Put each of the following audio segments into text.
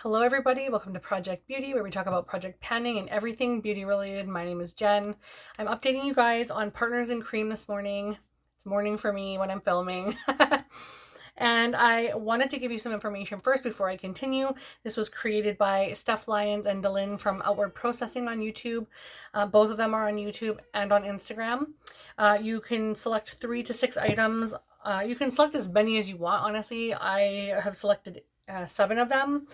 Hello everybody, welcome to Project Beauty, where we talk about project planning and everything beauty related. My name is Jen. I'm updating you guys on Partners in Cream this morning. It's morning for me when I'm filming. And I wanted to give you some information first before I continue. This was created by Steph Lyons and Dylan from Outward Processing on YouTube. Both of them are on YouTube and on Instagram. You can select 3 to 6 items. You can select as many as you want, honestly. I have selected 7 of them.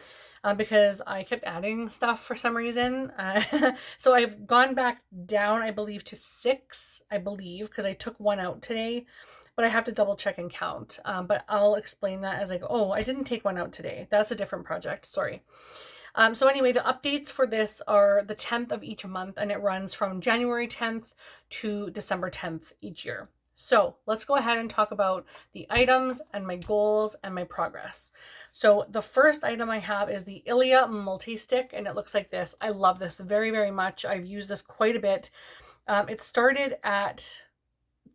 Because I kept adding stuff for some reason. So I've gone back down, I believe, to 6, because I took one out today, but I have to double check and count. But I'll explain that as I go. Oh, I didn't take one out today. That's a different project. Sorry. So anyway, the updates for this are the 10th of each month, and it runs from January 10th to December 10th each year. So let's go ahead and talk about the items and my goals and my progress. So the first item I have is the Ilia Multi-Stick, and it looks like this. I love this very, very much. I've used this quite a bit. It started at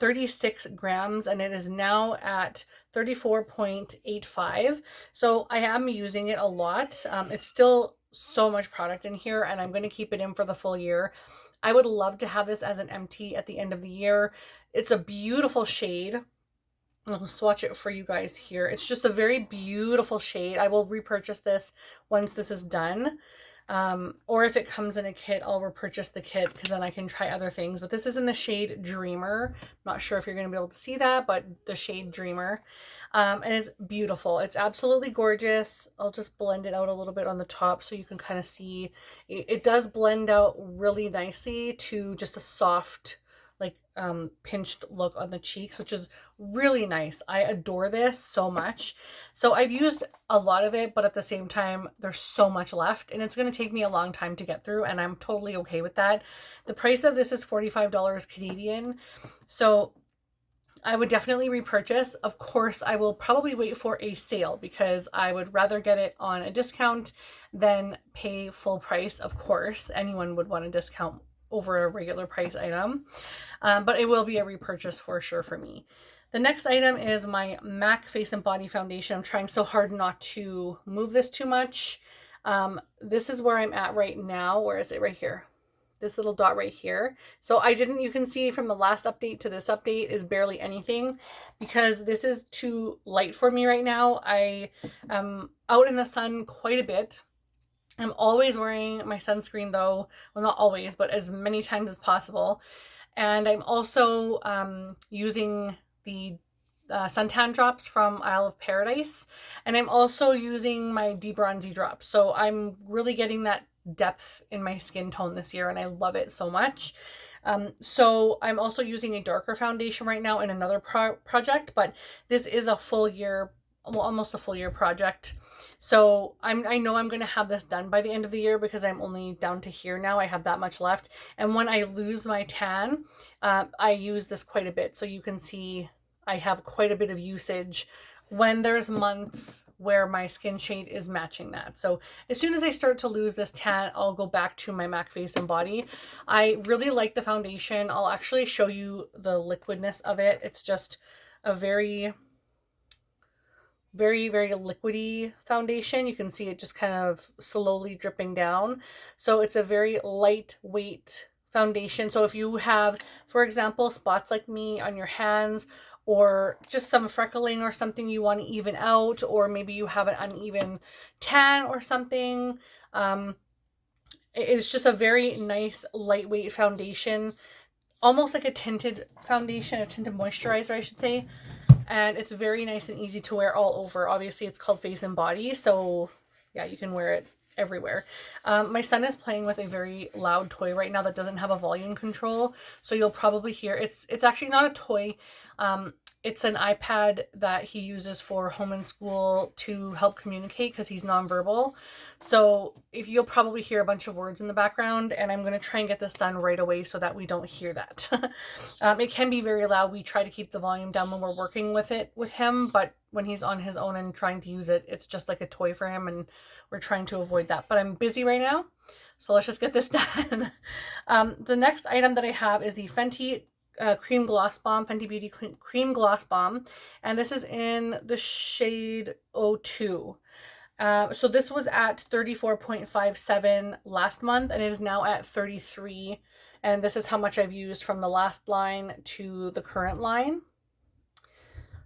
36 grams and it is now at 34.85. So I am using it a lot. It's still so much product in here, and I'm going to keep it in for the full year. I would love to have this as an empty at the end of the year. It's a beautiful shade. I'll swatch it for you guys here. It's just a very beautiful shade. I will repurchase this once this is done. Or if it comes in a kit, I'll repurchase the kit because then I can try other things. But this is in the shade Dreamer. I'm not sure if you're going to be able to see that, but the shade Dreamer. And it's beautiful. It's absolutely gorgeous. I'll just blend it out a little bit on the top so you can kind of see. It does blend out really nicely to just a soft, like pinched look on the cheeks, which is really nice. I adore this so much. So I've used a lot of it, but at the same time, there's so much left and it's going to take me a long time to get through, and I'm totally okay with that. The price of this is $45 Canadian. So I would definitely repurchase. Of course, I will probably wait for a sale because I would rather get it on a discount than pay full price. Of course, anyone would want a discount over a regular price item, but it will be a repurchase for sure for me. The next item is my MAC Face and Body Foundation. I'm trying so hard not to move this too much. This is where I'm at right now. Where is it? Right here. This little dot right here. So you can see from the last update to this update is barely anything because this is too light for me right now. I am out in the sun quite a bit. I'm always wearing my sunscreen though. Well, not always, but as many times as possible. And I'm also using the suntan drops from Isle of Paradise. And I'm also using my debronzy drops. So I'm really getting that depth in my skin tone this year, and I love it so much. So I'm also using a darker foundation right now in another project, but this is a full year, well, almost a full year project. So I know I'm going to have this done by the end of the year because I'm only down to here now. I have that much left. And when I lose my tan, I use this quite a bit. So you can see I have quite a bit of usage when there's months where my skin shade is matching that. So as soon as I start to lose this tan, I'll go back to my MAC Face and Body. I really like the foundation. I'll actually show you the liquidness of it. It's just a very, very, very liquidy foundation. You can see it just kind of slowly dripping down. So it's a very lightweight foundation. So if you have, for example, spots like me on your hands, or just some freckling or something you want to even out, or maybe you have an uneven tan or something, it's just a very nice lightweight foundation, almost like a tinted foundation, a tinted moisturizer, I should say. And it's very nice and easy to wear all over. Obviously, it's called Face and Body, so yeah, you can wear it everywhere. My son is playing with a very loud toy right now that doesn't have a volume control, so you'll probably hear it's actually not a toy. It's an iPad that he uses for home and school to help communicate because he's nonverbal. So if you'll probably hear a bunch of words in the background, and I'm going to try and get this done right away so that we don't hear that. It can be very loud. We try to keep the volume down when we're working with him, but when he's on his own and trying to use it, it's just like a toy for him, and we're trying to avoid that. But I'm busy right now, so let's just get this done. The next item that I have is the Fenty Cream Gloss Bomb, Fenty Beauty Cream Gloss Bomb, and this is in the shade 02. So this was at 34.57 last month, and it is now at 33. And this is how much I've used from the last line to the current line.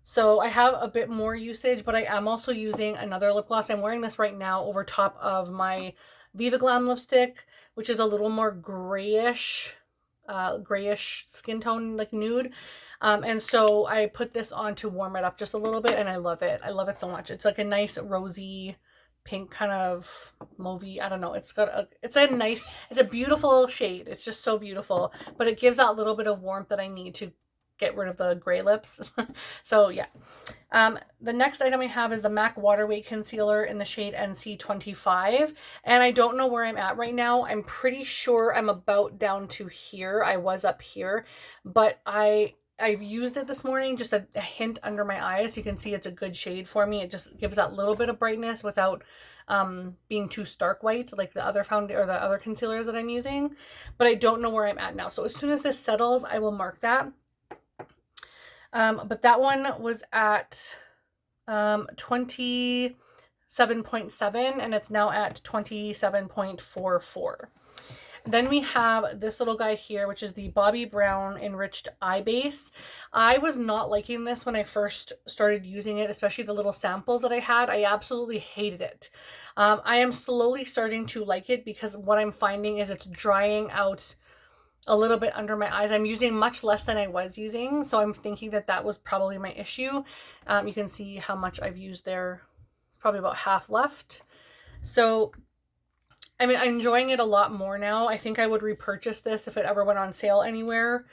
So I have a bit more usage, but I am also using another lip gloss. I'm wearing this right now over top of my Viva Glam lipstick, which is a little more grayish skin tone, like nude. And so I put this on to warm it up just a little bit, and I love it. I love it so much. It's like a nice rosy pink, kind of mauvey. I don't know. It's a beautiful shade. It's just so beautiful, but it gives that little bit of warmth that I need to get rid of the gray lips. So yeah. The next item I have is the MAC Water Weight Concealer in the shade NC25. And I don't know where I'm at right now. I'm pretty sure I'm about down to here. I was up here, but I've used it this morning, just a hint under my eyes. You can see it's a good shade for me. It just gives that little bit of brightness without being too stark white like the other the other concealers that I'm using. But I don't know where I'm at now. So as soon as this settles, I will mark that. But that one was at 27.7, and it's now at 27.44. Then we have this little guy here, which is the Bobbi Brown Enriched Eye Base. I was not liking this when I first started using it, especially the little samples that I had. I absolutely hated it. I am slowly starting to like it because what I'm finding is it's drying out a little bit under my eyes. I'm using much less than I was using, so I'm thinking that that was probably my issue. You can see how much I've used there. It's probably about half left. So I mean, I'm enjoying it a lot more now. I think I would repurchase this if it ever went on sale anywhere,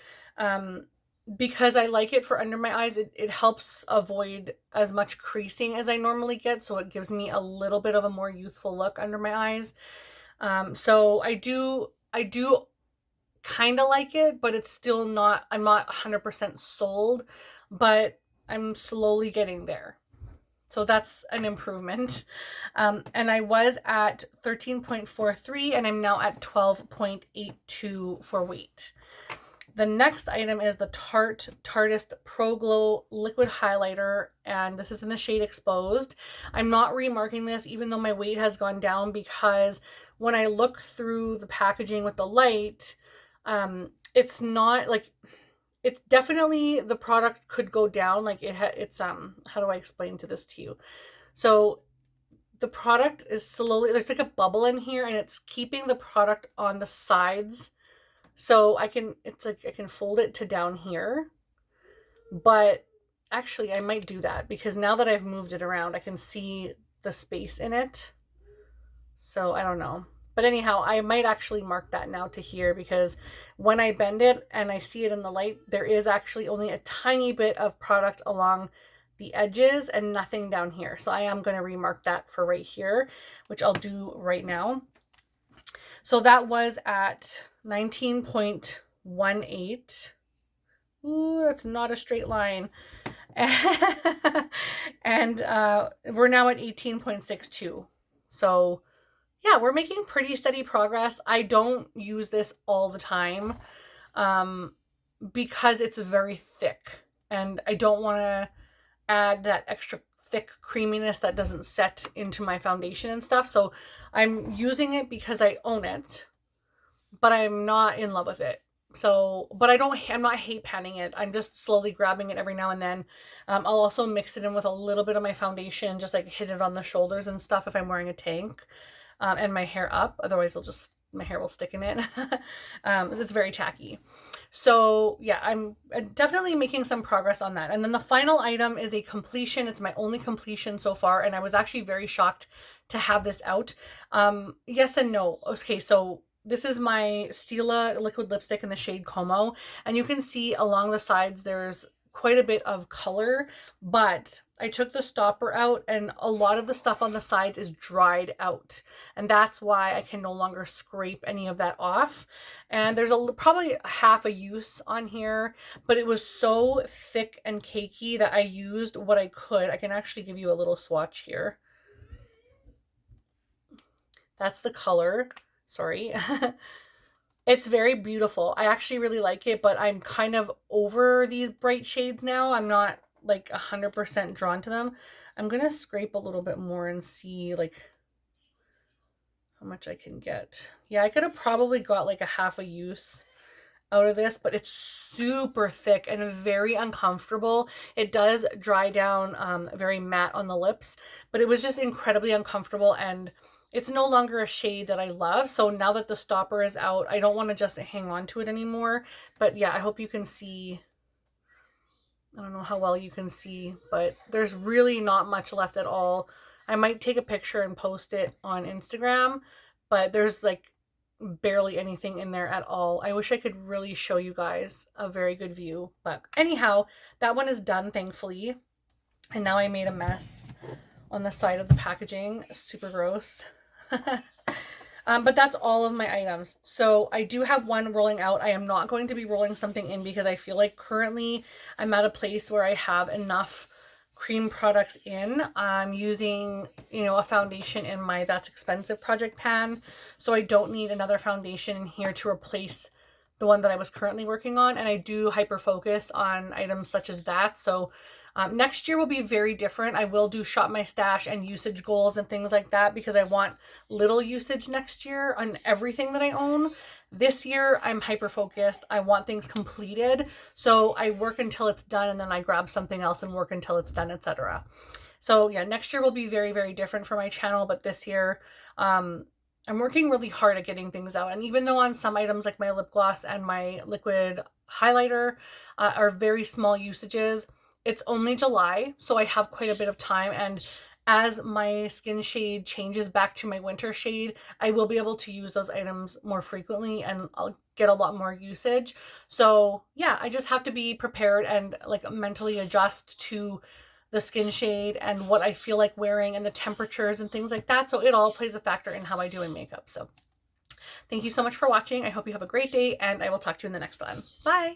because I like it for under my eyes. It helps avoid as much creasing as I normally get, so it gives me a little bit of a more youthful look under my eyes. So I do kind of like it, but it's still not, I'm not 100% sold, but I'm slowly getting there. So that's an improvement. And I was at 13.43, and I'm now at 12.82 for weight. The next item is the Tarte Tarteist Pro Glow Liquid Highlighter, and this is in the shade Exposed. I'm not remarking this, even though my weight has gone down, because when I look through the packaging with the light, it's not like, it's definitely, the product could go down. Like it's how do I explain to you? So the product is slowly, there's like a bubble in here, and it's keeping the product on the sides. So it's like I can fold it to down here, but actually I might do that because now that I've moved it around, I can see the space in it. So I don't know. But anyhow, I might actually mark that now to here, because when I bend it and I see it in the light, there is actually only a tiny bit of product along the edges and nothing down here. So I am going to remark that for right here, which I'll do right now. So that was at 19.18. Ooh, that's not a straight line. And we're now at 18.62. So yeah, we're making pretty steady progress. I don't use this all the time because it's very thick, and I don't want to add that extra thick creaminess that doesn't set into my foundation and stuff. So I'm using it because I own it, but I'm not in love with it. So, but I'm not hate panning it. I'm just slowly grabbing it every now and then. I'll also mix it in with a little bit of my foundation, just like hit it on the shoulders and stuff if I'm wearing a tank. And my hair up, otherwise my hair will stick in it. It's very tacky. So yeah, I'm definitely making some progress on that. And then the final item is a completion. It's my only completion so far, and I was actually very shocked to have this out. Yes and no. Okay, so this is my Stila liquid lipstick in the shade Como, and you can see along the sides there's quite a bit of color, but I took the stopper out and a lot of the stuff on the sides is dried out, and that's why I can no longer scrape any of that off. And there's probably half a use on here, but it was so thick and cakey that I used what I could. I can actually give you a little swatch here. That's the color. Sorry. It's very beautiful. I actually really like it, but I'm kind of over these bright shades now. I'm not like 100% drawn to them. I'm going to scrape a little bit more and see like how much I can get. Yeah, I could have probably got like a half a use out of this, but it's super thick and very uncomfortable. It does dry down very matte on the lips, but it was just incredibly uncomfortable, and it's no longer a shade that I love. So now that the stopper is out, I don't want to just hang on to it anymore. But yeah, I hope you can see. I don't know how well you can see, but there's really not much left at all. I might take a picture and post it on Instagram, but there's like barely anything in there at all. I wish I could really show you guys a very good view, but anyhow, that one is done, thankfully. And now I made a mess on the side of the packaging. Super gross. But that's all of my items. So I do have one rolling out. I am not going to be rolling something in because I feel like currently I'm at a place where I have enough cream products in. I'm using, a foundation in my That's Expensive project pan. So I don't need another foundation in here to replace the one that I was currently working on. And I do hyper focus on items such as that. So next year will be very different. I will do shop my stash and usage goals and things like that because I want little usage next year on everything that I own. This year, I'm hyper focused. I want things completed. So I work until it's done and then I grab something else and work until it's done, etc. So yeah, next year will be very, very different for my channel. But this year, I'm working really hard at getting things out. And even though on some items like my lip gloss and my liquid highlighter are very small usages, it's only July, so I have quite a bit of time, and as my skin shade changes back to my winter shade, I will be able to use those items more frequently and I'll get a lot more usage. So yeah, I just have to be prepared and like mentally adjust to the skin shade and what I feel like wearing and the temperatures and things like that. So it all plays a factor in how I do in makeup. So thank you so much for watching. I hope you have a great day and I will talk to you in the next one. Bye.